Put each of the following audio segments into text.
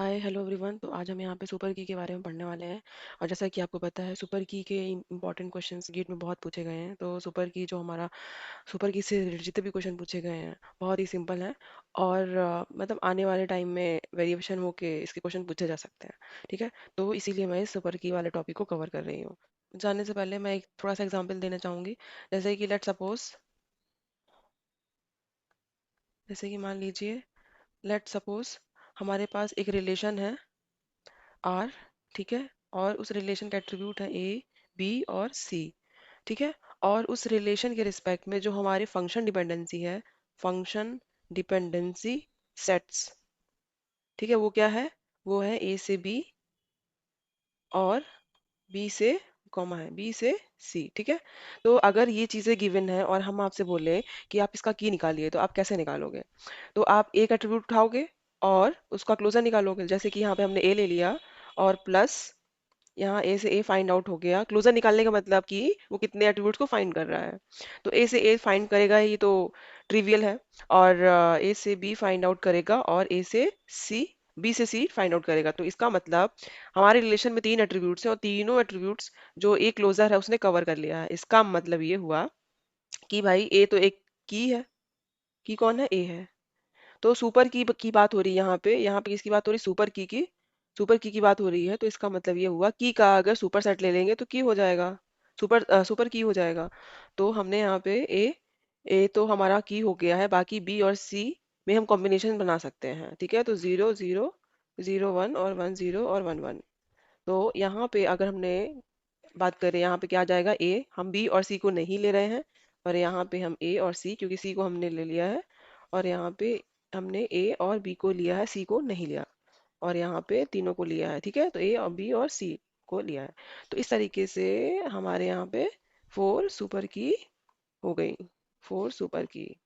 Hi hello everyone. तो आज हम यहाँ पे सुपर की के बारे में पढ़ने वाले हैं। और जैसा कि आपको पता है सुपर की के इंपॉर्टेंट क्वेश्चंस गेट में बहुत पूछे गए हैं। तो सुपर की जो हमारा सुपर की से रिलेटेड जितने भी क्वेश्चन पूछे गए हैं बहुत ही सिंपल हैं। और मतलब आने वाले टाइम में वेरिएशन होके इसके क्वेश्चन पूछे जा सकते हैं। ठीक है, तो इसीलिए मैं इस सुपर की वाले टॉपिक को कवर कर रही हूँ। जानने से पहले मैं एक थोड़ा सा एग्जाम्पल देना चाहूँगी। जैसे कि लेट सपोज, जैसे कि मान लीजिए, लेट सपोज हमारे पास एक रिलेशन है आर। ठीक है, और उस रिलेशन का एट्रीब्यूट है ए, बी और सी। ठीक है, और उस रिलेशन के रिस्पेक्ट में जो हमारी फंक्शन डिपेंडेंसी है, फंक्शन डिपेंडेंसी सेट्स। ठीक है, वो क्या है? वो है ए से बी और बी से कॉमा है बी से सी। ठीक है, तो अगर ये चीजें गिवन है और हम आपसे बोले कि आप इसका की निकालिए, तो आप कैसे निकालोगे? तो आप एक एट्रीब्यूट उठाओगे और उसका क्लोजर निकालोगे। जैसे कि यहाँ पे हमने ए ले लिया और प्लस यहाँ ए से ए फाइंड आउट हो गया। क्लोजर निकालने का मतलब कि वो कितने एट्रीब्यूट्स को फाइंड कर रहा है। तो ए से ए फाइंड करेगा, ये तो ट्रिवियल है। और ए से बी फाइंड आउट करेगा और ए से सी, बी से सी फाइंड आउट करेगा। तो इसका मतलब हमारे रिलेशन में तीन एट्रीब्यूट्स हैं और तीनों एट्रीब्यूट्स जो ए क्लोजर है उसने कवर कर लिया है। इसका मतलब ये हुआ कि भाई ए तो एक की है। की कौन है? ए है। तो सुपर की बात हो रही है यहाँ पे किसकी बात हो रही है? सुपर की सुपर की बात हो रही है। तो इसका मतलब ये हुआ की का अगर सुपर सेट ले लेंगे तो की हो जाएगा, सुपर की हो जाएगा। तो हमने यहाँ पे ए तो हमारा की हो गया है। बाकी बी और सी में हम कॉम्बिनेशन बना सकते हैं। ठीक है, तो 0 0 0 1 और 1 0 और 1 1। तो यहाँ पे अगर हमने बात करें, यहाँ पे क्या आ जाएगा? ए, हम बी और सी को नहीं ले रहे हैं। और यहाँ पे हम ए और सी, क्योंकि सी को हमने ले लिया है। और यहाँ पे हमने ए और बी को लिया है, सी को नहीं लिया। और यहाँ पे तीनों को लिया है। ठीक है, तो ए और बी और सी को लिया है। तो इस तरीके से हमारे यहाँ पे फोर सुपर की हो गई, फोर सुपर की।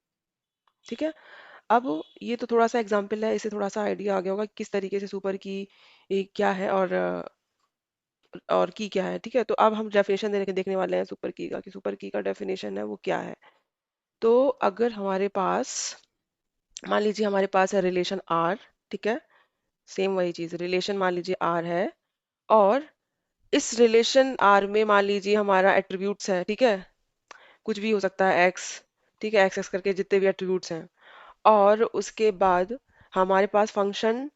ठीक है, अब ये तो थोड़ा सा एग्जाम्पल है, इससे थोड़ा सा आइडिया आ गया होगा कि किस तरीके से सुपर की क्या है और की क्या है। ठीक है, तो अब हम डेफिनेशन देखने वाले हैं सुपर की का, कि सुपर की का डेफिनेशन है वो क्या है। तो अगर हमारे पास, मान लीजिए हमारे पास है रिलेशन आर। ठीक है, सेम वही चीज, रिलेशन मान लीजिए आर है। और इस रिलेशन आर में मान लीजिए हमारा एट्रीब्यूट्स है। ठीक है, कुछ भी हो सकता है, एक्स। ठीक है, एक्स एक्स करके जितने भी एट्रीब्यूट्स हैं। और उसके बाद हमारे पास फंक्शन,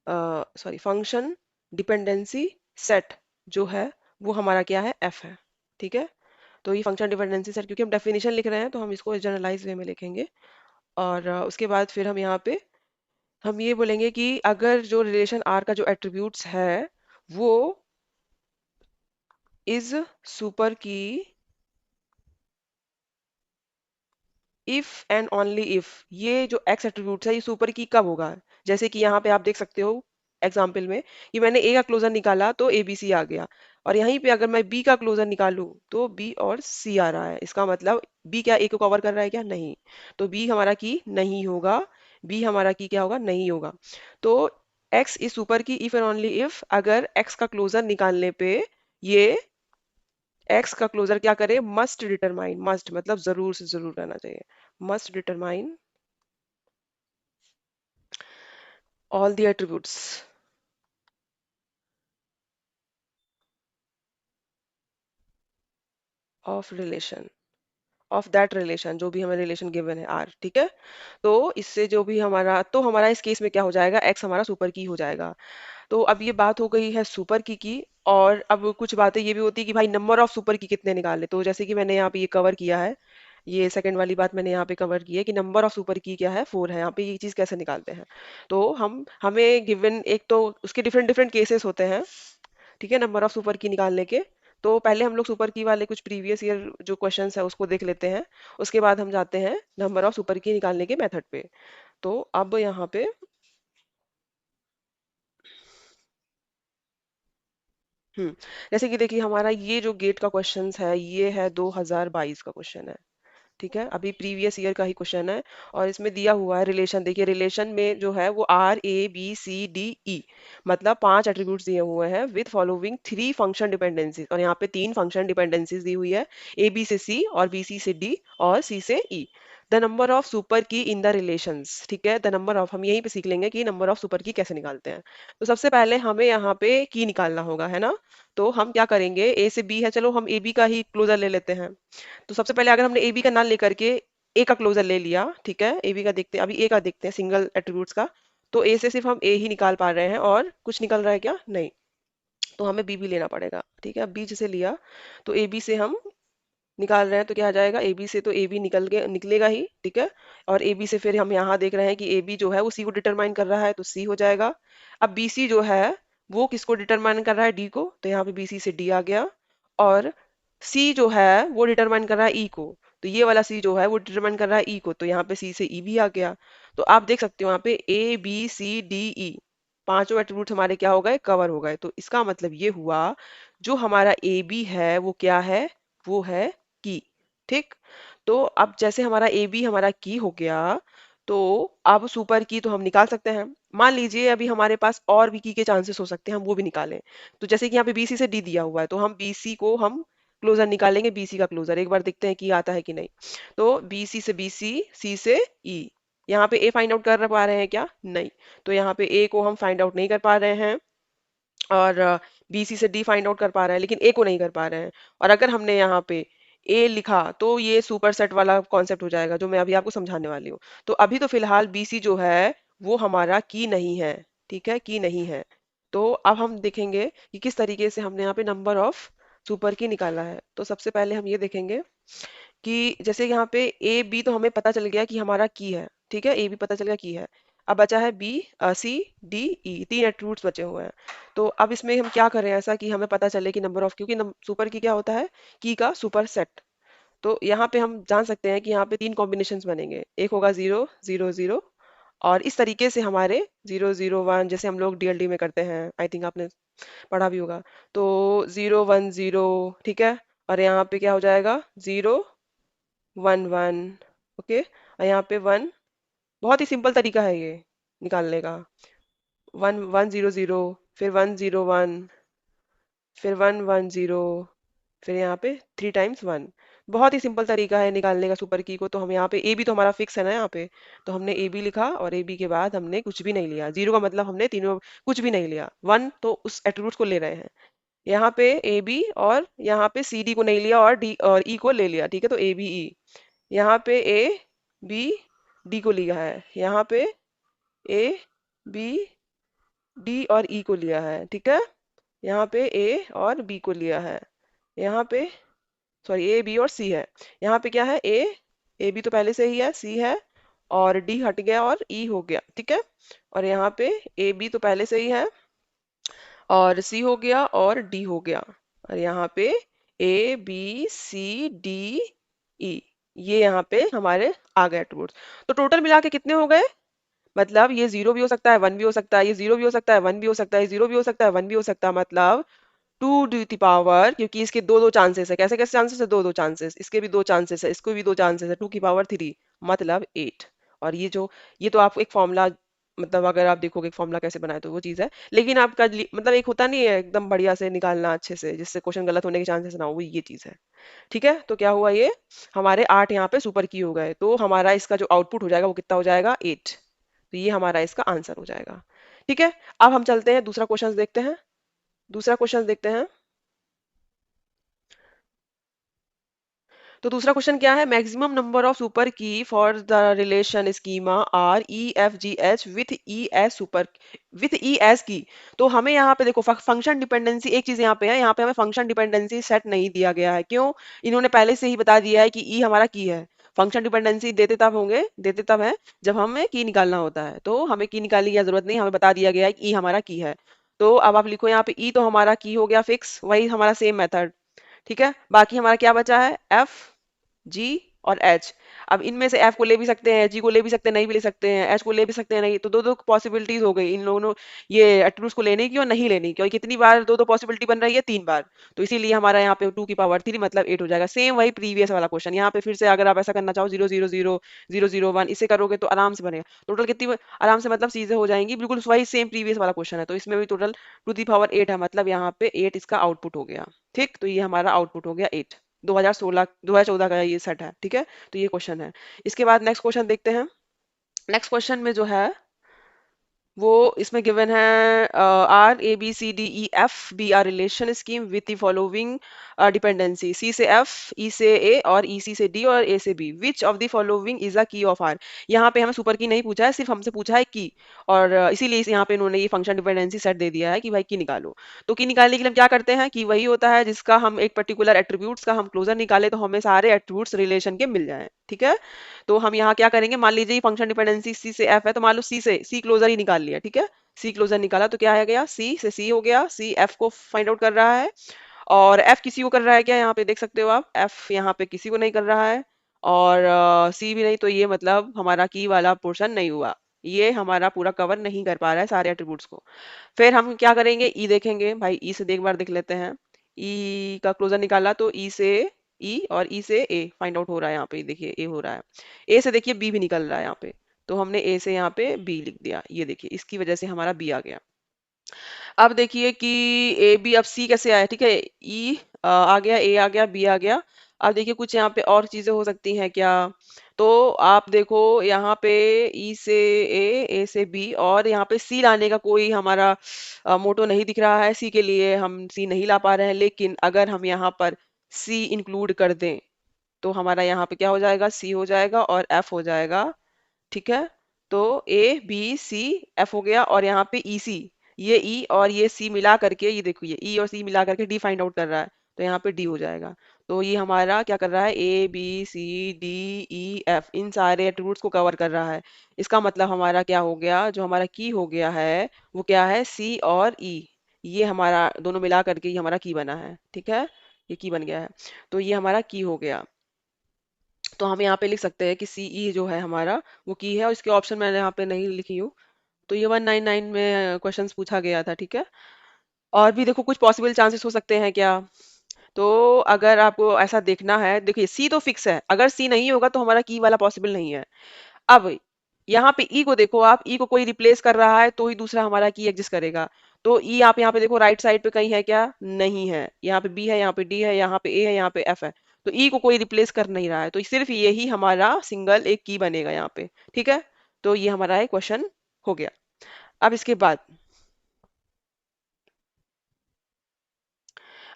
फंक्शन डिपेंडेंसी सेट जो है वो हमारा क्या है? एफ है। ठीक है, तो ये फंक्शन डिपेंडेंसी सेट, क्योंकि हम डेफिनेशन लिख रहे हैं तो हम इसको जनरलाइज वे में लिखेंगे। और उसके बाद फिर हम यहाँ पे हम ये बोलेंगे कि अगर जो रिलेशन आर का जो एट्रीब्यूट्स है वो इज सुपर की इफ एंड ओनली इफ, ये जो एक्स एट्रीब्यूट है ये सुपर की कब होगा? जैसे कि यहाँ पे आप देख सकते हो एग्जाम्पल में कि मैंने ए का क्लोजर निकाला तो ए बी सी आ गया। और यहीं पे अगर मैं बी का क्लोजर निकालूं तो बी और सी आ रहा है। इसका मतलब बी क्या ए को कवर कर रहा है? क्या नहीं। तो बी हमारा की नहीं होगा, बी हमारा की क्या होगा? नहीं होगा। तो एक्स इज सुपर की इफ एंड ओनली इफ अगर एक्स का क्लोजर निकालने पे ये एक्स का क्लोजर क्या करे? मस्ट डिटरमाइन, मस्ट मतलब जरूर से जरूर रहना चाहिए, must determine all the attributes of relation, of that relation, जो भी हमें रिलेशन गिवन है आर। ठीक है, तो इससे जो भी हमारा, तो हमारा इस केस में क्या हो जाएगा? एक्स हमारा सुपर की हो जाएगा। तो अब ये बात हो गई है सुपर की। और अब कुछ बातें ये भी होती है कि भाई नंबर ऑफ सुपर की कितने निकाले। तो जैसे कि मैंने यहाँ पे ये कवर किया है, ये सेकंड वाली बात मैंने यहाँ पे कवर की है कि नंबर ऑफ सुपर की क्या है? 4 है। यहाँ पे ये चीज कैसे निकालते हैं? तो हमें गिवन, एक तो उसके डिफरेंट डिफरेंट केसेस होते हैं। ठीक है, नंबर ऑफ सुपर की निकालने के। तो पहले हम लोग सुपर की वाले कुछ प्रीवियस ईयर जो क्वेश्चंस है उसको देख लेते हैं। उसके बाद हम जाते हैं नंबर ऑफ सुपर की निकालने के मेथड पे। तो अब यहाँ पे हम्म जैसे कि देखिए हमारा ये जो गेट का क्वेश्चन है ये है 2022 का क्वेश्चन है। ठीक है, अभी प्रीवियस ईयर का ही क्वेश्चन है। और इसमें दिया हुआ है रिलेशन, देखिए रिलेशन में जो है वो R A B C D E, मतलब 5 एट्रीब्यूट्स दिए हुए हैं विद फॉलोइंग 3 फंक्शन डिपेंडेंसीज। और यहाँ पे 3 फंक्शन डिपेंडेंसीज दी हुई है, ए बी से सी और बी सी से डी और सी से ई। द नंबर ऑफ सुपर की इन द रिलेशंस, ठीक है, द नंबर ऑफ, हम यहीं पे सीख लेंगे कि नंबर ऑफ सुपर की कैसे निकालते हैं। तो सबसे पहले हमें यहाँ पे की निकालना होगा, है ना। तो हम क्या करेंगे, ए से बी है, चलो हम ए बी का ही क्लोजर ले लेते हैं। तो सबसे पहले अगर हमने ए बी का ना लेकर के ए का क्लोजर ले लिया, ठीक है, ए बी का देखते हैं, अभी ए का देखते हैं सिंगल एट्रीब्यूट्स का। तो ए से सिर्फ हम ए ही निकाल पा रहे हैं, और कुछ निकल रहा है क्या, नहीं। तो हमें बी भी लेना पड़ेगा, ठीक है। अब बी जैसे लिया, तो ए बी से हम निकाल रहे हैं, तो क्या आ जाएगा, ए बी से तो ए बी निकलेगा ही, ठीक है। और ए बी से फिर हम यहाँ देख रहे हैं कि ए बी जो है वो सी को डिटरमाइन कर रहा है, तो सी हो जाएगा। अब बी सी जो है वो किसको डिटरमाइन कर रहा है, डी को, तो यहाँ पे बी सी से डी आ गया। और सी जो है वो डिटरमाइन कर रहा है ई को, तो ये वाला सी जो है वो डिटरमाइन कर रहा है ई को, तो यहाँ पे सी से ई भी आ गया। तो आप देख सकते हो यहाँ पे ए बी सी डी ई, पांचों एट्रीब्यूट हमारे क्या हो गए, कवर हो गए। तो इसका मतलब ये हुआ, जो हमारा ए बी है वो क्या है, वो है की, ठीक। तो अब जैसे हमारा ए बी हमारा की हो गया, तो अब सुपर की तो हम निकाल सकते हैं। मान लीजिए अभी हमारे पास और भी की के चांसेस हो सकते हैं, हम वो भी निकालें। तो जैसे कि यहाँ पे बीसी से डी दिया हुआ है, तो हम बीसी को हम क्लोजर निकालेंगे, बीसी का क्लोजर एक बार देखते हैं कि आता है कि नहीं। तो बीसी से बीसी, सी से ई, यहाँ पे ए फाइंड आउट कर पा रहे हैं क्या, नहीं। तो यहाँ पे ए को हम फाइंड आउट नहीं कर पा रहे हैं, और बी सी से डी फाइंड आउट कर पा रहे हैं, लेकिन ए को नहीं कर पा रहे हैं। और अगर हमने यहाँ पे ए लिखा तो ये सुपर सेट वाला कॉन्सेप्ट हो जाएगा, जो मैं अभी आपको समझाने वाली हूँ। तो अभी तो फिलहाल बी सी जो है वो हमारा की नहीं है, ठीक है, की नहीं है। तो अब हम देखेंगे कि किस तरीके से हमने यहाँ पे नंबर ऑफ सुपर की निकाला है। तो सबसे पहले हम ये देखेंगे कि जैसे यहाँ पे ए बी तो हमें पता चल गया कि हमारा की है, ठीक है, ए बी पता चल गया की है। अब बचा है बी सी डी ई, तीन एट्रीब्यूट्स बचे हुए हैं। तो अब इसमें हम क्या करें ऐसा कि हमें पता चले कि नंबर ऑफ, क्योंकि सुपर की क्या होता है, की का सुपर सेट। तो यहाँ पे हम जान सकते हैं कि यहाँ पे तीन कॉम्बिनेशंस बनेंगे, एक होगा 0 0 0, और इस तरीके से हमारे 0 0 1, जैसे हम लोग डीएलडी में करते हैं, आई थिंक आपने पढ़ा भी होगा। तो 0 1 0, ठीक है। और यहाँ पे क्या हो जाएगा, 0 1 1, ओके। और यहाँ पे 1, बहुत ही सिंपल तरीका है ये निकालने का। 1 1 0 0, फिर 1 0 1, फिर 1 1 0, फिर यहाँ पे 3 टाइम्स 1। बहुत ही सिंपल तरीका है निकालने का सुपर की को। तो हम यहाँ पे ए बी तो हमारा फिक्स है ना यहाँ पे, तो हमने ए बी लिखा, और ए बी के बाद हमने कुछ भी नहीं लिया, जीरो का मतलब हमने तीनों कुछ भी नहीं लिया, वन तो उस एट्रीब्यूट को ले रहे हैं। यहाँ पे ए बी, और यहाँ पे सी डी को नहीं लिया, और डी और ई को ले लिया, ठीक है। तो ए बी ई, यहाँ पे ए बी डी को लिया है, यहाँ पे ए बी डी और ई को लिया है, ठीक है। यहाँ पे ए और बी को लिया है, यहाँ पे सॉरी ए बी और सी है। यहाँ पे क्या है, ए बी तो पहले से ही है, सी है, और डी हट गया और ई हो गया, ठीक है। और यहाँ पे ए बी तो पहले से ही है, और सी हो गया और डी हो गया। और यहाँ पे ए बी सी डी ई, ये यहाँ पे हमारे आ गए एट्रीब्यूट्स। तो टोटल मिला के कितने हो गए, मतलब ये जीरो भी हो सकता है, वन भी हो सकता है, ये जीरो भी हो सकता है, वन भी हो सकता है, जीरो भी हो सकता है, वन भी हो सकता है, मतलब टू डी की पावर, क्योंकि इसके दो दो चांसेस है, कैसे कैसे चांसेस है, दो दो चांसेस, इसके भी दो चांसेस है, इसको भी दो चांसेस है, 2 की पावर 3, मतलब 8। और ये तो आपको एक फॉर्मूला, मतलब अगर आप देखोगे एक फॉर्मूला कैसे बनाए तो वो चीज़ है, लेकिन आपका मतलब एक होता नहीं है एकदम बढ़िया से निकालना अच्छे से, जिससे क्वेश्चन गलत होने के चांसेस ना हो, वो ये चीज़ है, ठीक है। तो क्या हुआ, ये हमारे 8 यहाँ पे सुपर की हो गए, तो हमारा इसका जो आउटपुट हो जाएगा वो कितना हो जाएगा, 8। तो ये हमारा इसका आंसर हो जाएगा, ठीक है। अब हम चलते हैं दूसरा क्वेश्चन देखते हैं, दूसरा क्वेश्चन देखते हैं। तो दूसरा क्वेश्चन क्या है, मैक्सिमम नंबर ऑफ सुपर की for the relation schema R E F G H with E S super, with E S की। तो हमें यहाँ पे देखो फंक्शन डिपेंडेंसी, एक चीज यहाँ पे है, यहाँ पे हमें फंक्शन डिपेंडेंसी सेट नहीं दिया गया है, क्यों, इन्होंने पहले से ही बता दिया है कि ई हमारा की है। फंक्शन डिपेंडेंसी देते तब है जब हमें की निकालना होता है, तो हमें की निकालने की जरूरत नहीं, हमें बता दिया गया है कि ई हमारा की है। तो अब आप लिखो यहाँ पे ई तो हमारा की हो गया फिक्स, वही हमारा सेम मेथड, ठीक है। बाकी हमारा क्या बचा है, एफ जी और एच। अब इनमें से एफ को ले भी सकते हैं, जी को ले भी सकते हैं, नहीं भी ले सकते हैं, एच को ले भी सकते हैं, नहीं, तो दो दो पॉसिबिलिटीज हो गई इन लोगों, ये एट्रीब्यूट्स को लेने की और नहीं लेने की, और कितनी बार दो दो पॉसिबिलिटी बन रही है, 3 बार। तो इसीलिए हमारा यहाँ पे 2 की पावर 3 मतलब 8 हो जाएगा। सेम वही प्रीवियस वाला क्वेश्चन, यहाँ पे फिर से अगर आप ऐसा करना चाहो 0 0 0 0 0 0 1 इसे करोगे तो आराम से बनेगा। टोटल कितनी आराम से मतलब चीजें हो जाएंगी, बिल्कुल वही सेम प्रीवियस वाला क्वेश्चन है, तो इसमें भी टोटल 2 की पावर 8 है, मतलब यहाँ पे 8 इसका आउटपुट हो गया, ठीक। तो ये हमारा आउटपुट हो गया 8। 2016 2014 का ये सेट है, ठीक है। तो ये क्वेश्चन है। इसके बाद नेक्स्ट क्वेश्चन देखते हैं। नेक्स्ट क्वेश्चन में जो है वो इसमें गिवन है R A B C D E F B R relation scheme with the following dependency, C से एफ, ई से ए और ई सी से डी और ए से B, which of the following is a key of are. यहाँ पे हमें सुपर की नहीं पूछा है, सिर्फ हमसे पूछा है की। और इसीलिए यहाँ पे इन्होंने ये फंक्शन डिपेंडेंसी सेट दे दिया है कि भाई की निकालो। तो की निकालने के लिए हम क्या करते हैं कि वही होता है जिसका हम एक पर्टिकुलर एट्रीब्यूट्स का हम क्लोजर निकाले तो हमें सारे एट्रीब्यूट्स रिलेशन के मिल जाएं, ठीक है। तो हम यहाँ क्या करेंगे, मान लीजिए फंक्शन डिपेंडेंसी सी से एफ है, तो मान लो सी से सी क्लोजर ही निकाल लिया, ठीक है। सी क्लोजर निकाला तो क्या है गया, सी से सी हो गया, सी एफ को फाइंड आउट कर रहा है। और एफ किसी को कर रहा है क्या, यहाँ पे देख सकते हो आप, एफ यहाँ पे किसी को नहीं कर रहा है। और सी भी नहीं, तो ये मतलब हमारा की वाला पोर्शन नहीं हुआ, ये हमारा पूरा कवर नहीं कर पा रहा है सारे एट्रीब्यूट्स को। फिर हम क्या करेंगे, ई देखेंगे भाई, ई से एक बार देख लेते हैं। ई का क्लोजर निकाला तो ई से ई और ई से ए फाइंड आउट हो रहा है, यहाँ पे देखिए ए हो रहा है। ए से देखिए बी भी निकल रहा है यहाँ पे, तो हमने ए से यहाँ पे बी लिख दिया, ये देखिए इसकी वजह से हमारा बी आ गया। अब देखिए कि ए बी, अब सी कैसे आया, ठीक है। ई आ गया, ए आ गया, बी आ गया। अब देखिए कुछ यहाँ पे और चीजें हो सकती हैं क्या। तो आप देखो यहाँ पे ई से ए से बी, और यहाँ पे सी लाने का कोई हमारा मोटो नहीं दिख रहा है, सी के लिए हम सी नहीं ला पा रहे हैं। लेकिन अगर हम यहाँ पर सी इंक्लूड कर दें तो हमारा यहाँ पे क्या हो जाएगा, सी हो जाएगा और एफ हो जाएगा, ठीक है। तो ए बी सी एफ हो गया, और यहाँ पे ई सी, ये ई और ये सी मिला करके, ये देखो ये ई और सी मिला करके डी फाइंड आउट कर रहा है, तो यहाँ पे डी हो जाएगा। तो ये हमारा क्या कर रहा है, A B C D E F इन सारे एट्रीब्यूट्स को कवर कर रहा है। इसका मतलब हमारा क्या हो गया, जो हमारा की हो गया है वो क्या है, सी और ई, ये हमारा दोनों मिला करके ये हमारा की बना है, ठीक है। ये की बन गया है, तो ये हमारा की हो गया। तो हम यहाँ पे लिख सकते हैं कि सी ई जो है हमारा वो की है, और इसके ऑप्शन मैंने यहाँ पे नहीं लिखी हूँ। तो ये 199 में क्वेश्चंस पूछा गया था, ठीक है। और भी देखो कुछ पॉसिबल चांसेस हो सकते हैं क्या। तो अगर आपको ऐसा देखना है, देखिए सी तो फिक्स है, अगर सी नहीं होगा तो हमारा की वाला पॉसिबल नहीं है। अब यहाँ पे ई को देखो, आप ई को कोई रिप्लेस कर रहा है तो ही दूसरा हमारा की एग्जिस्ट करेगा। तो ई आप यहाँ पे देखो राइट साइड पे कहीं है क्या, नहीं है। यहाँ पे बी है, यहाँ पे डी है, यहाँ पे ए है, यहाँ पे एफ है। तो ई को कोई रिप्लेस कर नहीं रहा है, तो सिर्फ यही हमारा सिंगल एक की बनेगा यहाँ पे, ठीक है। तो ये हमारा एक क्वेश्चन हो गया। अब इसके बाद,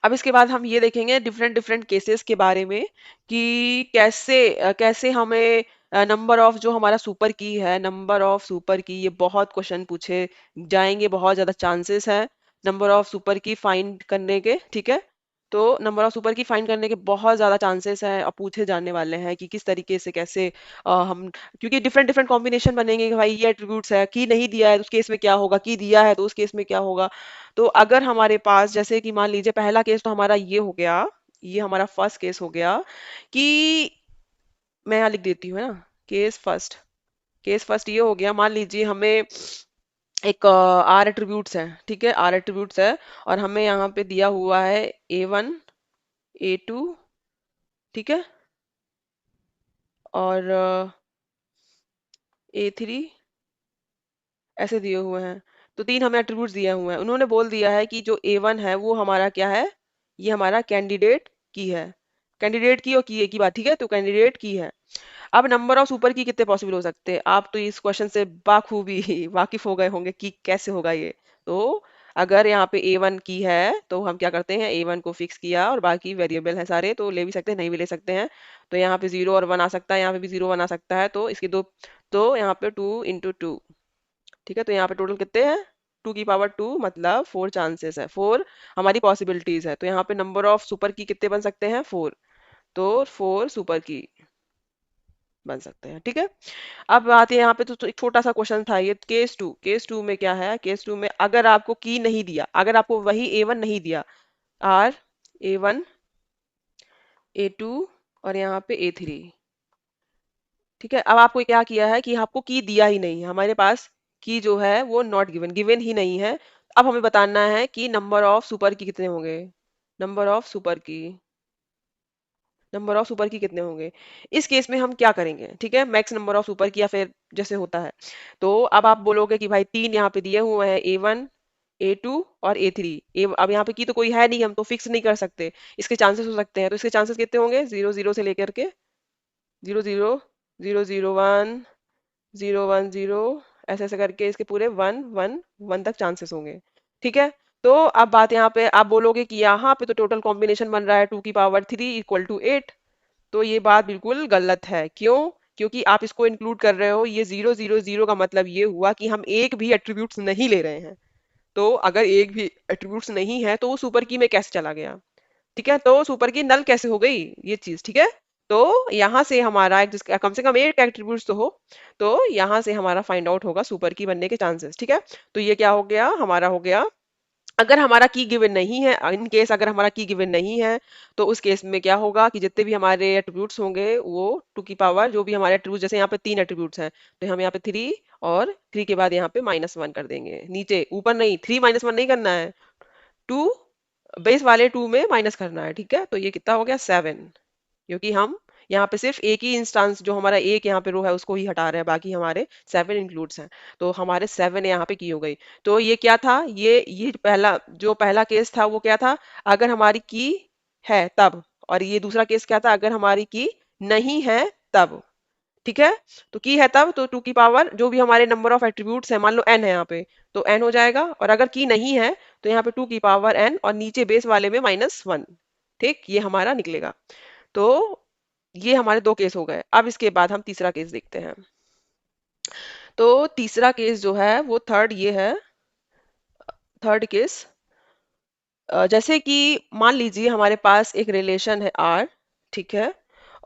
अब इसके बाद हम ये देखेंगे डिफरेंट डिफरेंट केसेस के बारे में कि कैसे कैसे हमें नंबर ऑफ जो हमारा सुपर की है, नंबर ऑफ सुपर की, ये बहुत क्वेश्चन पूछे जाएंगे, बहुत ज्यादा चांसेस है नंबर ऑफ सुपर की फाइंड करने के, ठीक है। तो नंबर ऑफ सुपर की फाइंड करने के बहुत ज्यादा चांसेस हैं और पूछे जाने वाले हैं कि किस तरीके से कैसे हम, क्योंकि डिफरेंट डिफरेंट कॉम्बिनेशन बनेंगे कि भाई ये एट्रीब्यूट्स है, की नहीं दिया है तो उस केस में क्या होगा, की दिया है तो उस केस में क्या होगा। तो अगर हमारे पास जैसे कि मान लीजिए पहला केस तो हमारा ये हो गया, ये हमारा फर्स्ट केस हो गया कि, मैं यहाँ लिख देती हूँ है ना, केस फर्स्ट। केस फर्स्ट ये हो गया, मान लीजिए हमें एक आर एट्रीब्यूट्स है, ठीक है, आर एट्रीब्यूट्स है, और हमें यहाँ पे दिया हुआ है A1 A2, ठीक है, और A3 ऐसे दिए हुए हैं। तो तीन हमें एट्रीब्यूट्स दिए हुए हैं, उन्होंने बोल दिया है कि जो A1 है वो हमारा क्या है, ये हमारा कैंडिडेट की है। कैंडिडेट की और की एक ही बात, ठीक है, तो कैंडिडेट की है। अब नंबर ऑफ सुपर की कितने पॉसिबल हो सकते हैं, आप तो इस क्वेश्चन से बाखूबी वाकिफ हो गए होंगे कि कैसे होगा ये। तो अगर यहाँ पे A1 की है तो हम क्या करते हैं, A1 को फिक्स किया और बाकी वेरिएबल है सारे, तो ले भी सकते हैं नहीं भी ले सकते हैं। तो यहाँ पे 0 और 1 आ सकता है, यहाँ पे भी 0 1 आ सकता है, तो इसके दो, तो यहाँ पे 2 × 2, ठीक है। तो यहाँ पे टोटल कितने हैं, 2 की पावर 2, मतलब 4 चांसेस है, 4 हमारी पॉसिबिलिटीज है। तो यहाँ पे नंबर ऑफ सुपर की कितने बन सकते हैं, 4। तो 4 सुपर की बन सकते हैं, ठीक है। अब आते हैं यहाँ पे, तो एक छोटा सा क्वेश्चन था ये, केस 2। केस 2 में क्या है, केस 2 में अगर आपको की नहीं दिया, अगर आपको वही A1 नहीं दिया, आर A1 A2 और यहाँ पे A3, ठीक है। अब आपको क्या किया है कि आपको की दिया ही नहीं है, हमारे पास की जो है वो नॉट गिवन, गिवन ही नहीं है। अब हमें बताना है कि नंबर ऑफ सुपर की कितने होंगे, नंबर ऑफ सुपर की, नंबर ऑफ सुपर की कितने होंगे। इस केस में हम क्या करेंगे, ठीक है, मैक्स नंबर ऑफ सुपर की, या फिर जैसे होता है। तो अब आप बोलोगे कि भाई तीन यहाँ पे दिए हुए हैं, A1 A2 और A3। अब यहाँ पे की तो कोई है नहीं, हम तो फिक्स नहीं कर सकते, इसके चांसेस हो सकते हैं। तो इसके चांसेस कितने होंगे, 0 0 से लेकर के 0 0 0 0 1 0 1 0, ऐसे ऐसे करके इसके पूरे 1 1 1 तक चांसेस होंगे। ठीक है। तो अब बात यहाँ पे आप बोलोगे कि यहाँ पे तो टोटल कॉम्बिनेशन बन रहा है 2 की पावर 3 = 8। तो ये बात बिल्कुल गलत है। क्यों? क्योंकि आप इसको इंक्लूड कर रहे हो, ये 0 0 0 का मतलब ये हुआ कि हम एक भी एट्रीब्यूट्स नहीं ले रहे हैं। तो अगर एक भी एट्रीब्यूट्स नहीं है तो वो सुपर की में कैसे चला गया? ठीक है, तो सुपर की नल कैसे हो गई ये चीज? ठीक है। तो यहाँ से हमारा एक जिसका कम से कम एक एट्रीब्यूट्स तो हो, तो यहाँ से हमारा फाइंड आउट होगा सुपर की बनने के चांसेस। ठीक है। तो ये क्या हो गया, हमारा हो गया। अगर हमारा की गिवन नहीं है, इन केस अगर हमारा की गिवन नहीं है, तो उस केस में क्या होगा कि जितने भी हमारे एट्रीब्यूट्स होंगे वो 2 की पावर जो भी हमारे एट्रीब्यूट, जैसे यहाँ पे 3 एट्रीब्यूट्स हैं तो हम यहाँ पे 3 और 3 के बाद यहाँ पे -1 कर देंगे, नीचे ऊपर नहीं, 3 - 1 नहीं करना है, 2 बेस वाले 2 में माइनस करना है। ठीक है। तो ये कितना हो गया, 7। क्योंकि हम यहाँ पे सिर्फ एक ही इंस्टांस जो हमारा एक यहाँ पे रो है उसको ही हटा रहे हैं, बाकी हमारे 7 इंक्लूड्स हैं। तो हमारे 7 यहाँ पे की हो गई। तो ये क्या था, ये पहला केस था वो क्या था, अगर हमारी की है तब। और ये दूसरा केस क्या था, अगर हमारी की नहीं है तब। ठीक है। तो की है तब तो 2 की पावर जो भी हमारे नंबर ऑफ एट्रीब्यूट्स है, मान लो n है यहाँ पे, तो n हो जाएगा। और अगर की नहीं है तो यहाँ पे 2 की पावर n और नीचे बेस वाले में -1। ठीक, ये हमारा निकलेगा। तो ये हमारे दो केस हो गए। अब इसके बाद हम तीसरा केस देखते हैं। तो तीसरा केस जो है वो थर्ड ये है, थर्ड केस। जैसे कि मान लीजिए हमारे पास एक रिलेशन है R। ठीक है।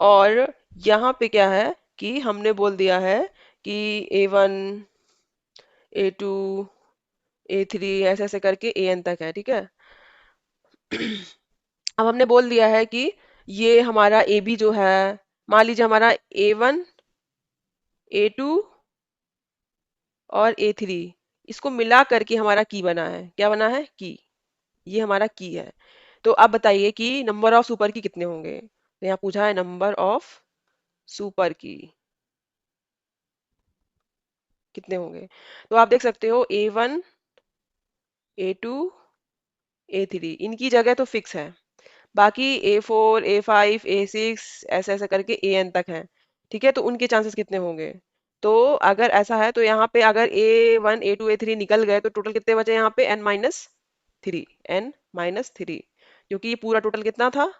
और यहाँ पे क्या है कि हमने बोल दिया है कि A1 A2 A3 ऐसे ऐसे करके AN तक है। ठीक है। अब हमने बोल दिया है कि ये हमारा AB जो है, मान लीजिए हमारा A1 A2 और A3, इसको मिला करके हमारा की बना है। क्या बना है? की। ये हमारा की है। तो अब बताइए कि नंबर ऑफ सुपर की कितने होंगे? तो यहाँ पूछा है नंबर ऑफ सुपर की कितने होंगे। तो आप देख सकते हो A1 A2 A3 इनकी जगह तो फिक्स है। बाकी A4 A5 A6 ऐसे ऐसे करके AN तक है। ठीक है। तो उनके चांसेस कितने होंगे? तो अगर ऐसा है तो यहाँ पे अगर A1 A2 A3 निकल गए तो टोटल कितने बचे यहाँ पे? N-3। N-3, क्योंकि ये पूरा टोटल कितना था?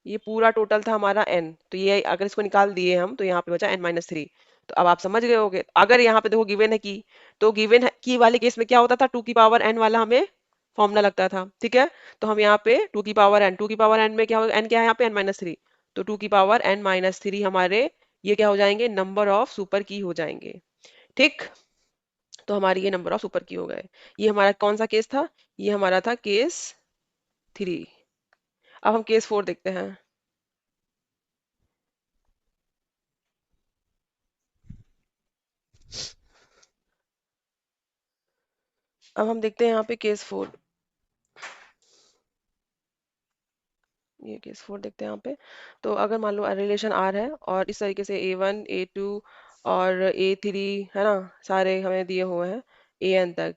ये पूरा टोटल था हमारा n। तो ये अगर इसको निकाल दिए हम तो यहाँ पे बचा N-3। तो अब आप समझ गए होगे। अगर यहाँ पे देखो गिवन है की, तो गिवन है की वाले केस में क्या होता था, 2 की पावर n वाला हमें फॉर्मूला लगता था। ठीक है। तो हम यहाँ पे 2 की पावर n में क्या होगा, n क्या है यहाँ पे? N-3। तो 2 की पावर n-3 हमारे ये क्या हो जाएंगे, नंबर ऑफ सुपर की हो जाएंगे। ठीक। तो हमारी ये नंबर ऑफ सुपर की हो गए। ये हमारा कौन सा केस था? ये हमारा था केस 3। अब हम केस 4 देखते हैं। अब हम देखते हैं यहाँ पे केस 4। ये केस 4 देखते हैं यहाँ पे। तो अगर मान लो रिलेशन R है और इस तरीके से A1 A2 और A3 है ना, सारे हमें दिए हुए हैं AN तक।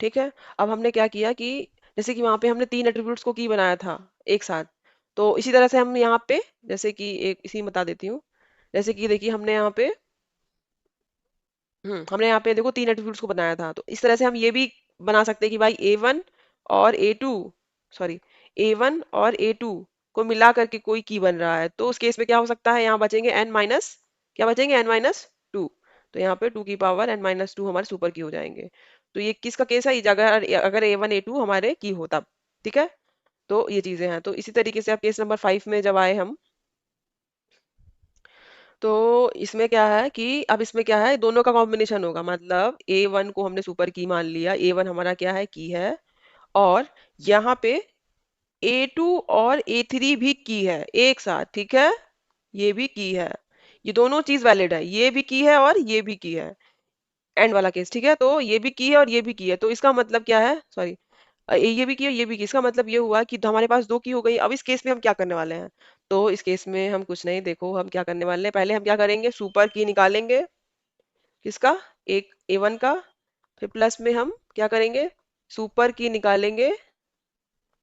ठीक है। अब हमने क्या किया कि जैसे कि वहां पे हमने 3 एट्रीब्यूट्स को की बनाया था एक साथ, तो इसी तरह से हम यहाँ पे जैसे कि एक इसी में बता देती हूँ। जैसे कि देखिए हमने यहाँ पे हमने यहाँ पे देखो 3 एट्रीब्यूट्स को बनाया था, तो इस तरह से हम ये भी बना सकते हैं कि भाई A1 और A2, सॉरी, A1 और A2 को मिला करके कोई की बन रहा है। तो उस केस में क्या हो सकता है, यहाँ बचेंगे n माइनस, क्या बचेंगे? n-2। तो यहाँ पे 2 की पावर n-2 हमारे सुपर की हो जाएंगे। तो ये किसका केस है? ये अगर अगर A1 A2 हमारे की हो तब। ठीक है। तो ये चीजें हैं। तो इसी तरीके से आप केस नंबर 5 में जब आए हम, तो इसमें क्या है कि अब इसमें क्या है, दोनों का कॉम्बिनेशन होगा। मतलब A1 को हमने सुपर की मान लिया, A1 हमारा क्या है? की है। और यहाँ पे A2 और A3 भी की है एक साथ। ठीक है। ये भी की है, ये दोनों चीज वैलिड है, ये भी की है और ये भी की है। एंड वाला केस। ठीक है। तो ये भी की है और ये भी की है, तो इसका मतलब क्या है, सॉरी, ये भी की है ये भी की, इसका मतलब ये हुआ कि तो हमारे पास दो की हो गई। अब इस केस में हम क्या करने वाले हैं? तो इस केस में हम कुछ नहीं, देखो हम क्या करने वाले हैं, पहले हम क्या करेंगे, सुपर की निकालेंगे। किसका? एक A1 का। फिर प्लस में हम क्या करेंगे, सुपर की निकालेंगे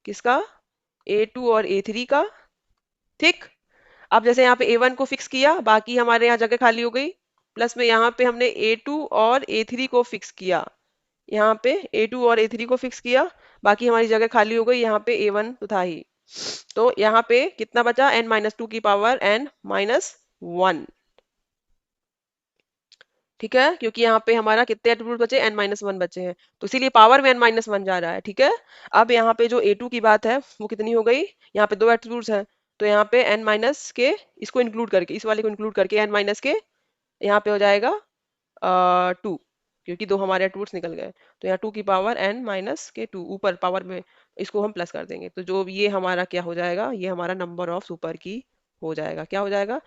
किसका, A2 और A3 का। ठीक। अब जैसे यहाँ पे A1 को फिक्स किया, बाकी हमारे यहाँ जगह खाली हो गई। प्लस में यहाँ पे हमने A2 और A3 को फिक्स किया, यहाँ पे A2 और A3 को फिक्स किया, बाकी हमारी जगह खाली हो गई। यहाँ पे A1 तो था ही, तो यहाँ पे कितना बचा, n-2 की पावर n-1। ठीक है, क्योंकि यहाँ पे हमारा कितने एट्रीब्यूट बचे, n-1 बचे हैं, तो इसीलिए पावर में n-1 जा रहा है। ठीक है। अब यहाँ पे जो A2 की बात है वो कितनी हो गई, यहाँ पे दो एट्रीब्यूट्स हैं, तो यहाँ पे n माइनस के, इसको इंक्लूड करके, इस वाले को इंक्लूड करके n माइनस के यहाँ पे हो जाएगा 2, क्योंकि दो हमारे एट्रीब्यूट्स निकल गए। तो यहाँ 2 की पावर n-2 ऊपर पावर में, इसको हम प्लस कर देंगे, तो जो ये हमारा क्या हो जाएगा, ये हमारा नंबर ऑफ सुपर की हो जाएगा। क्या हो जाएगा,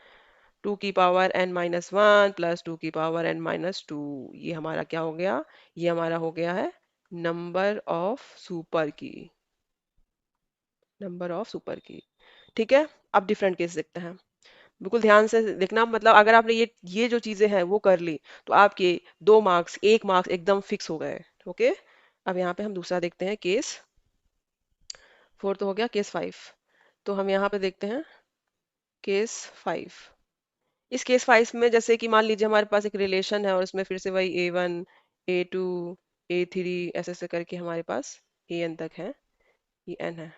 2 की पावर n-1 प्लस 2 की पावर n-2। ये हमारा क्या हो गया, ये हमारा हो गया है नंबर ऑफ सुपर की, नंबर ऑफ सुपर की। ठीक है। अब डिफरेंट केस देखते हैं, बिल्कुल ध्यान से देखना, मतलब अगर आपने ये जो चीजें हैं वो कर ली, तो आपके 2 मार्क्स 1 मार्क्स एकदम फिक्स हो गए। ओके। अब यहाँ पे हम दूसरा देखते हैं, केस 4 तो हो गया, केस 5। तो हम यहाँ पे देखते हैं केस 5। इस केस 5 में जैसे कि मान लीजिए हमारे पास एक रिलेशन है और उसमें फिर से वही A1 A2 A3 ऐसे ऐसे करके हमारे पास an तक है, ये n है।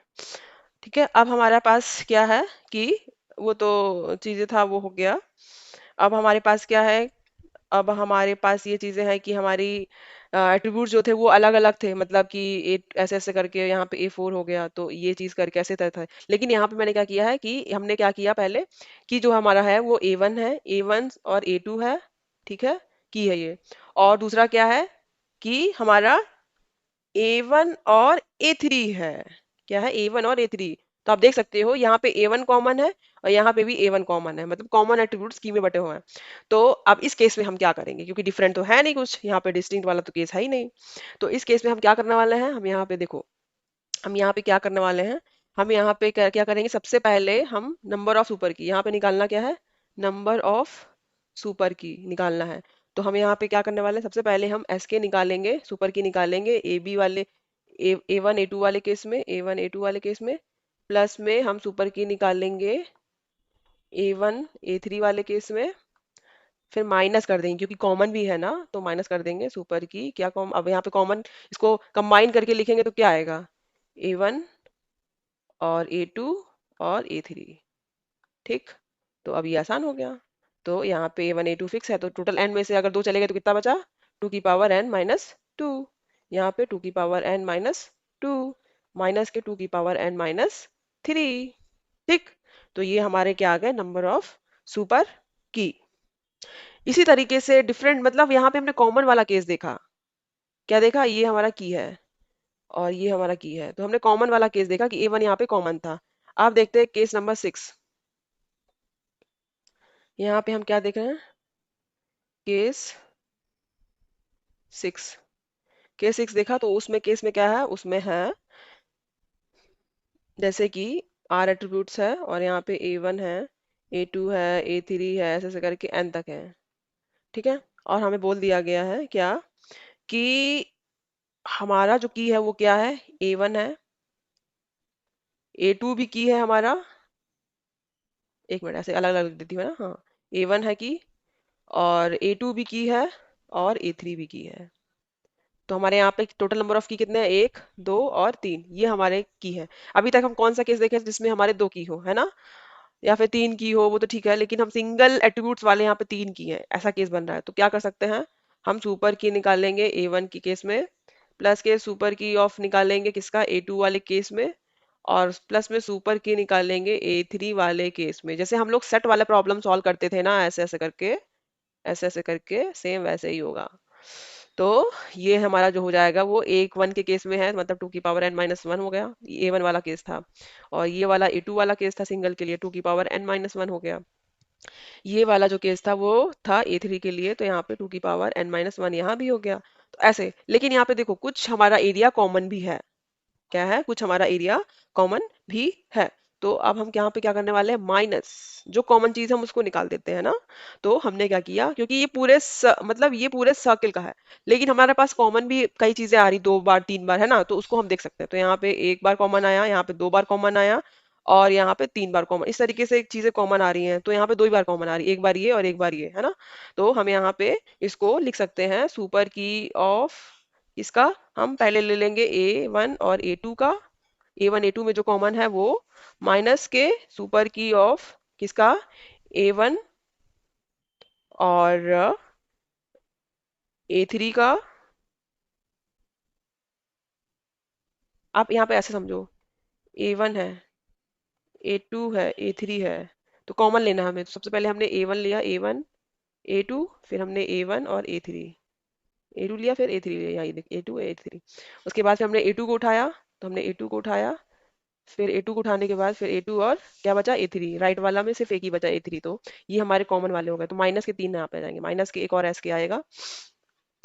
ठीक है। अब हमारे पास क्या है कि वो तो चीजें था वो हो गया। अब हमारे पास क्या है, अब हमारे पास ये चीजें हैं कि हमारी एट्रीब्यूट जो थे वो अलग अलग थे, मतलब कि ऐसे ऐसे करके यहाँ पे A4 हो गया, तो ये चीज करके ऐसे तरह था। लेकिन यहाँ पे मैंने क्या किया है कि हमने क्या किया पहले, कि जो हमारा है वो A1 है, A1 और A2 है। ठीक है, की है ये। और दूसरा क्या है कि हमारा A1 और A3 है। क्या है, A1 और A3। तो आप देख सकते हो यहाँ पे A1 कॉमन है और यहाँ पे भी A1 कॉमन है, मतलब कॉमन एट्रीब्यूट्स की में बटे हुए हैं। तो अब इस केस में हम क्या करेंगे, क्योंकि डिफरेंट तो है नहीं कुछ, यहाँ पे डिस्टिंक्ट वाला तो केस है ही नहीं। तो इस केस में हम क्या करने वाले हैं, हम यहाँ पे देखो, हम यहाँ पे क्या करने वाले हैं, हम यहाँ पे क्या करेंगे, सबसे पहले हम नंबर ऑफ सुपर की यहाँ पे निकालना क्या है, नंबर ऑफ सुपर की निकालना है। तो हम यहाँ पे क्या करने वाले हैं, सबसे पहले हम एस के निकालेंगे, सुपर की निकालेंगे ए बी वाले, A1 A2 वाले केस में, A1 A2 वाले केस में, प्लस में हम सुपर की निकालेंगे A1 A3 वाले केस में, फिर माइनस कर देंगे क्योंकि कॉमन भी है ना, तो माइनस कर देंगे सुपर की, क्या कॉम, अब यहाँ पे कॉमन, इसको कंबाइन करके लिखेंगे तो क्या आएगा, A1 और A2 और A3। ठीक। तो अब ये आसान हो गया। तो यहाँ पे A1 A2 फिक्स है, तो टोटल n में से अगर दो चले गए तो कितना बचा, 2 की पावर n-2। यहाँ पे 2 की पावर n-2 माइनस के 2 की पावर n-3। ठीक। तो ये हमारे क्या आ गए, नंबर ऑफ सुपर की। इसी तरीके से डिफरेंट, मतलब यहाँ पे हमने कॉमन वाला केस देखा, क्या देखा, ये हमारा की है और ये हमारा की है, तो हमने कॉमन वाला केस देखा कि A1 यहाँ पे कॉमन था। आप देखते हैं केस नंबर 6। यहाँ पे हम क्या देख रहे हैं, केस 6। केस 6 देखा, तो उसमें केस में क्या है, उसमें है जैसे कि R एट्रीब्यूट्स है और यहाँ पे A1 है, A2 है, A3 है, ऐसे ऐसे करके n तक है। ठीक है। और हमें बोल दिया गया है क्या, कि हमारा जो की है वो क्या है, A1 है, A2 भी की है हमारा, एक मिनट ऐसे अलग अलग लिख देती हूँ ना, हाँ, A1 है की, और A2 भी की है, और A3 भी की है। तो हमारे यहाँ पे टोटल नंबर ऑफ की कितने हैं, 1 2 और 3, ये हमारे की है। अभी तक हम कौन सा केस देखे जिसमें हमारे 2 की हो, है ना, या फिर 3 की हो, वो तो ठीक है, लेकिन हम सिंगल एट्रीब्यूट्स वाले यहाँ पे 3 की है, ऐसा केस बन रहा है। तो क्या कर सकते हैं, हम सुपर की निकालेंगे A1 की केस में, प्लस के सुपर की ऑफ निकालेंगे किसका, A2 वाले केस में, और प्लस में सुपर की निकालेंगे A3 वाले केस में। जैसे हम लोग सेट वाला प्रॉब्लम सॉल्व करते थे ना, ऐसे ऐसे करके, ऐसे ऐसे करके सेम वैसे ही होगा। तो ये हमारा जो हो जाएगा वो A1 के केस में है, मतलब 2 की पावर n-1 हो गया, ये A1 वाला केस था। और ये वाला A2 वाला केस था सिंगल के लिए, 2 की पावर n-1 हो गया। ये वाला जो केस था वो था A3 के लिए, तो यहाँ पे 2 की पावर n-1 यहाँ भी हो गया। तो ऐसे, लेकिन यहाँ पे देखो कुछ हमारा एरिया कॉमन भी है, क्या है, कुछ हमारा एरिया कॉमन भी है। तो अब हम यहाँ पे क्या करने वाले हैं, माइनस जो कॉमन चीज हम उसको निकाल देते हैं ना। तो हमने क्या किया, क्योंकि ये मतलब ये पूरे सर्किल का है, लेकिन हमारे पास कॉमन भी कई चीजें आ रही, 2 बार 3 बार है ना, तो उसको हम देख सकते हैं। तो यहाँ पे 1 बार कॉमन आया, यहाँ पे 2 बार कॉमन आया, और यहाँ पे 3 बार कॉमन, इस तरीके से चीजें कॉमन आ रही हैं। तो यहाँ पे 2 ही बार कॉमन आ रही है, 1 बार ये और 1 बार ये, है ना। तो हम यहाँ पे इसको लिख सकते हैं सुपर की ऑफ इसका, हम पहले ले लेंगे A1 और A2 का। A1 A2 में जो कॉमन है वो माइनस के सुपर की ऑफ किसका, A1 और A3 का। आप यहाँ पे ऐसे समझो, A1 है, A2 है, A3 है, तो कॉमन लेना है हमें। तो सबसे पहले हमने A1 लिया, A1 A2, फिर हमने A1 और A3, A2 लिया, फिर A3 लिया, यहाँ ये देख A2 A3। उसके बाद फिर हमने A2 को उठाया, तो हमने A2 को उठाया, फिर A2 को उठाने के बाद फिर A2 और क्या बचा, A3, राइट वाला में सिर्फ एक ही बचा A3। तो ये हमारे कॉमन वाले हो गए। तो माइनस के 3 यहाँ पे आ जाएंगे, माइनस के एक और एस के आएगा,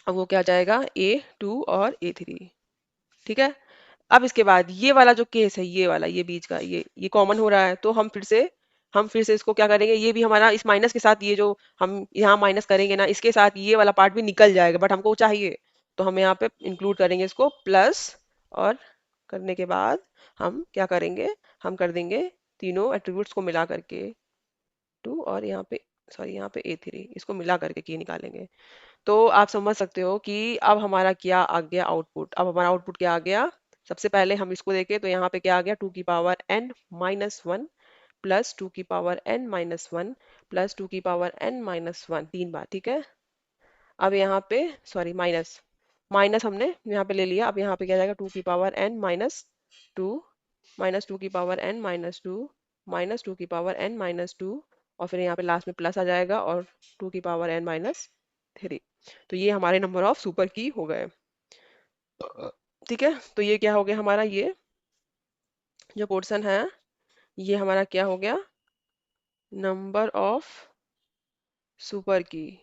अब वो क्या आ जाएगा, A2 और A3। ठीक है। अब इसके बाद ये वाला जो केस है, ये वाला, ये बीच का, ये कॉमन हो रहा है, तो हम फिर से इसको क्या करेंगे, ये भी हमारा इस माइनस के साथ, ये जो हम यहाँ माइनस करेंगे ना, इसके साथ ये वाला पार्ट भी निकल जाएगा, बट हमको चाहिए, तो हम यहाँ पे इंक्लूड करेंगे इसको प्लस। और करने के बाद हम क्या करेंगे, हम कर देंगे तीनों एट्रीब्यूट्स को मिला करके 2, और यहाँ पे सॉरी यहाँ पे A3, इसको मिला करके की निकालेंगे। तो आप समझ सकते हो कि अब हमारा क्या आ गया आउटपुट। अब हमारा आउटपुट क्या आ गया, सबसे पहले हम इसको देखें तो यहाँ पे क्या आ गया, 2 की पावर n-1 प्लस 2 की पावर n-1 प्लस 2 की पावर n-1, 3 बार, ठीक है। अब यहाँ पे सॉरी माइनस, माइनस हमने यहाँ पे ले लिया। अब यहाँ पे क्या जाएगा, 2 की पावर n-2 -2 की पावर n-2 -2 की पावर n-2, और फिर यहाँ पे लास्ट में प्लस आ जाएगा, और 2 की पावर n-3। तो ये हमारे नंबर ऑफ सुपर की हो गए। ठीक है, तो ये क्या हो गया हमारा, ये जो पोर्शन है ये हमारा क्या हो गया, नंबर ऑफ सुपर की।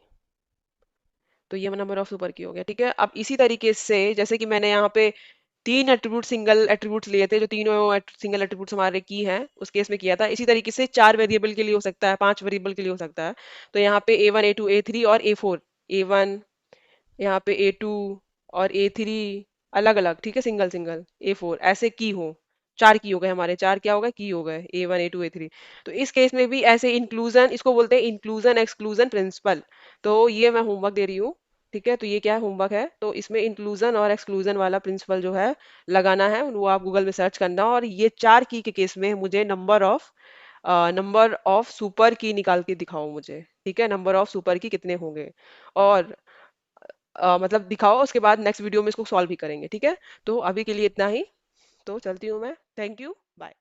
तो ये नंबर ऑफ सुपर की हो गया। ठीक है, अब इसी तरीके से जैसे कि मैंने यहाँ पे 3 एट्रीब्यूट सिंगल एट्रीब्यूट्स लिए थे, जो तीनों सिंगल एट्रीब्यूट्स हमारे की हैं, उस केस में किया था। इसी तरीके से 4 वेरिएबल के लिए हो सकता है, 5 वेरिएबल के लिए हो सकता है। तो यहाँ पे A1 A2 A3 और A4, A1 यहाँ पे A2 और A3 अलग अलग, ठीक है, सिंगल सिंगल, A4 ऐसे की हो, 4 की हो गए हमारे, 4 क्या हो गए, की हो गए, A1 A2 A3। तो इस केस में भी ऐसे इंक्लूजन, इसको बोलते हैं इंक्लूजन एक्सक्लूजन प्रिंसिपल। तो ये मैं होमवर्क दे रही हूँ, ठीक है। तो ये क्या है, होमवर्क है। तो इसमें इंक्लूजन और एक्सक्लूजन वाला प्रिंसिपल जो है लगाना है, वो आप गूगल में सर्च करना। और ये 4 की के केस में मुझे नंबर ऑफ सुपर की निकाल के दिखाओ मुझे, ठीक है, नंबर ऑफ सुपर की कितने होंगे। और मतलब दिखाओ, उसके बाद नेक्स्ट वीडियो में इसको सॉल्व भी करेंगे, ठीक है। तो अभी के लिए इतना ही, तो चलती हूँ मैं, थैंक यू, बाय।